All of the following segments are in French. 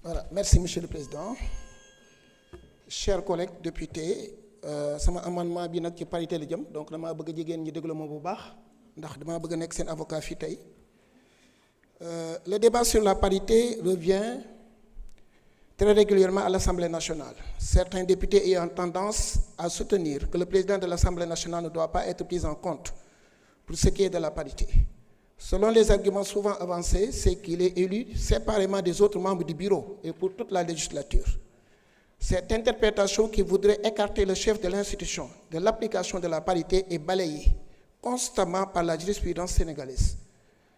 Voilà, merci Monsieur le Président. Chers collègues députés, sama amendement bi nag ci parité la jëm donc damaa bëgg jigéen ñi déglu ma bu baax ndax damaa bëgg a nekk seen avocat fii tey. Le débat sur la parité revient très régulièrement à l'Assemblée nationale. Certains députés ayant tendance à soutenir que le président de l'Assemblée nationale ne doit pas être pris en compte pour ce qui est de la parité. Selon les arguments souvent avancés, c'est qu'il est élu séparément des autres membres du bureau et pour toute la législature. Cette interprétation qui voudrait écarter le chef de l'institution de l'application de la parité est balayée constamment par la jurisprudence sénégalaise.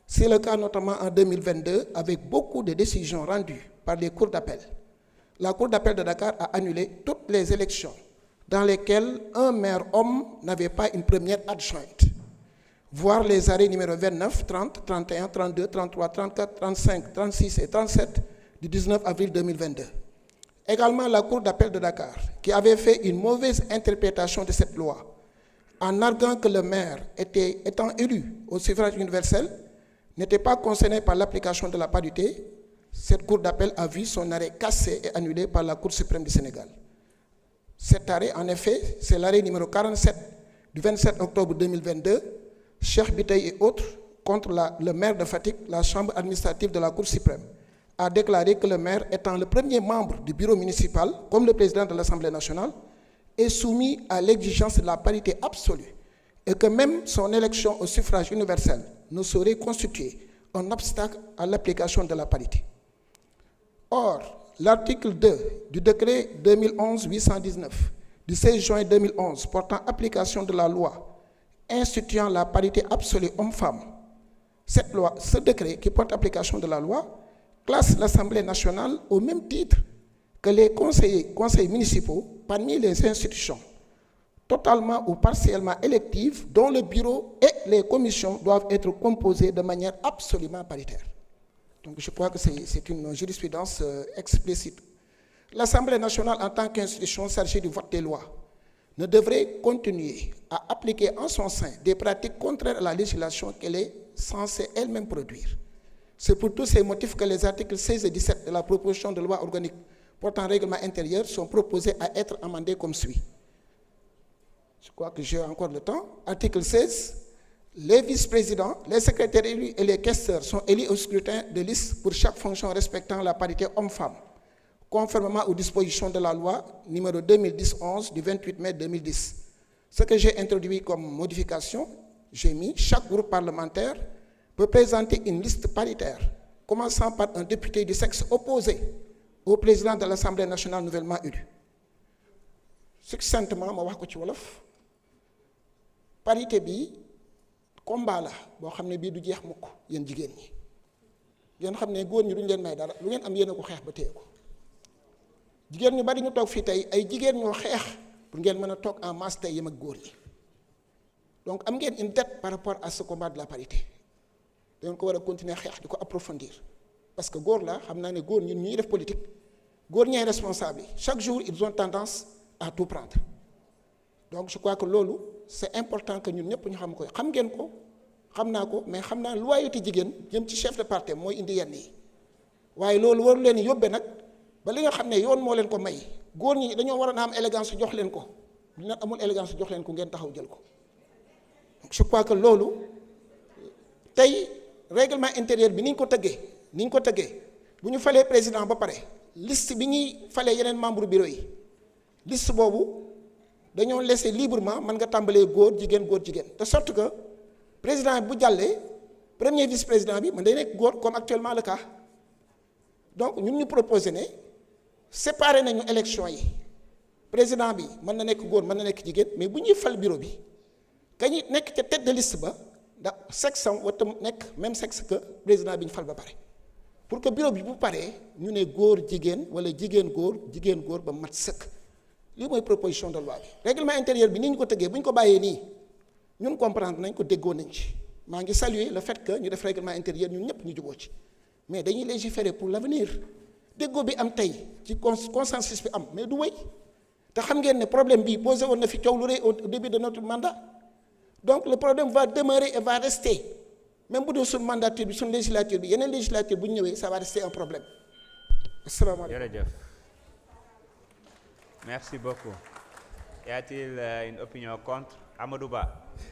C'est le cas notamment en 2022 avec beaucoup de décisions rendues par les cours d'appel. La Cour d'appel de Dakar a annulé toutes les élections dans lesquelles un maire homme n'avait pas une première adjointe. Voir les arrêts numéro 29, 30, 31, 32, 33, 34, 35, 36 et 37 du 19 avril 2022. Également la Cour d'appel de Dakar, qui avait fait une mauvaise interprétation de cette loi, en arguant que le maire étant élu au suffrage universel, n'était pas concerné par l'application de la parité. Cette Cour d'appel a vu son arrêt cassé et annulé par la Cour suprême du Sénégal. Cet arrêt, en effet, c'est l'arrêt numéro 47 du 27 octobre 2022, Cheikh Biteye et autres, contre le maire de Fatick, la chambre administrative de la Cour suprême, a déclaré que le maire, étant le premier membre du bureau municipal, comme le président de l'Assemblée nationale, est soumis à l'exigence de la parité absolue et que même son élection au suffrage universel ne saurait constituer un obstacle à l'application de la parité. Or, l'article 2 du décret 2011-819 du 16 juin 2011 portant application de la loi instituant la parité absolue homme-femme, ce décret qui porte application de la loi classe l'Assemblée nationale au même titre que les conseils municipaux parmi les institutions totalement ou partiellement électives dont le bureau et les commissions doivent être composés de manière absolument paritaire. Donc je crois que c'est une jurisprudence explicite. L'Assemblée nationale en tant qu'institution chargée du vote des lois ne devrait continuer à appliquer en son sein des pratiques contraires à la législation qu'elle est censée elle-même produire. C'est pour tous ces motifs que les articles 16 et 17 de la proposition de loi organique portant règlement intérieur sont proposés à être amendés comme suit. Je crois que j'ai encore le temps. Article 16. Les vice-présidents, les secrétaires élus et les questeurs sont élus au scrutin de liste pour chaque fonction respectant la parité homme-femme, conformément aux dispositions de la loi numéro 2010-11 du 28 mai 2010. Ce que j'ai introduit comme modification, j'ai mis chaque groupe parlementaire peut présenter une liste paritaire, commençant par un député du sexe opposé au président de l'Assemblée nationale nouvellement élu. Succinctement, ma wax ko ci wolof, parité bi combat la boo xam ne bii du jeex mukk yéen jigéen ñi ngeen xam ne góor ñi duñu leen may dara lu ngeen am yéen a ko xeex ba téye ko jigéen ñu bari ñu toog fii tey ay jigéen ñoo xeex pour ngeen mën a toog en masse tey yem ak góor ñi donc am ngeen une dette par rapport à ce combat de la parité dañ ko war a continuer xeex di ko approfondir parce que góor la xam naa ne góor ñun ñuy def politique góor ñooy responsable yi chaque jour ils ont tendance à tout prendre donc je crois que loolu c'est important que ñun ñëpp ñu xam ko xam ngeen ko xam naa ko mais xam naa loyauté jigéen jëm ci chef de parti mooy indi yenn yi waaye loolu waru leen yóbbe nag ba li nga xam ne yoon moo leen ko may góor ñi dañoo war a am élégance jox leen ko ñu ne amul élégance jox leen ko ngeen taxaw jël ko donc je crois que loolu tey règlement intérieur bi ni ñu ko tëggee bu ñu falee président ba pare liste bi ñuy falee yeneen membre bureau yi liste boobu dañoo laisser librement mën nga tàmbalee góor jigéen de sorte que président bu jàllee premier vice président bi mën day nekk góor comme actuellement le cas donc ñun ñu proposé ne séparer nañu élection yi président bi mën na nekk góor mën na nekk jigéen mais bu ñuy fal bureau bi ka ñu nekk ca tête de liste ba ndax sexe am wata nekk même sexe que président bi ñu fal ba pare pour que bureau bi bu paree ñu ne góor jigéen wala jigéen góor ba mat sëkk. lii mooy proposition de loi bi règlement intérieur bi ni ñu ko tëggee bu ñu ko bàyyee nii ñun comprendre nañ ko déggoo nañ ci maa ngi saluer le fait que ñu def règlement intérieur ñun ñëpp ñu juboo ci mais dañuy légiférer pour l'avenir déggoo bi am tey ci consensus bi am mais du wéy te xam ngeen ne problème bi posé woon na fi coow lu rëy au début de notre mandat donc le problème va demeurer et va rester même bu dee suñ mandature bi suñ législature bi yeneen législature bu ñu ñëwee ça va rester un problème asalaamaaleykum. Jërëjëf. Merci beaucoup. Y a-t-il une opinion contre? Amadou Ba.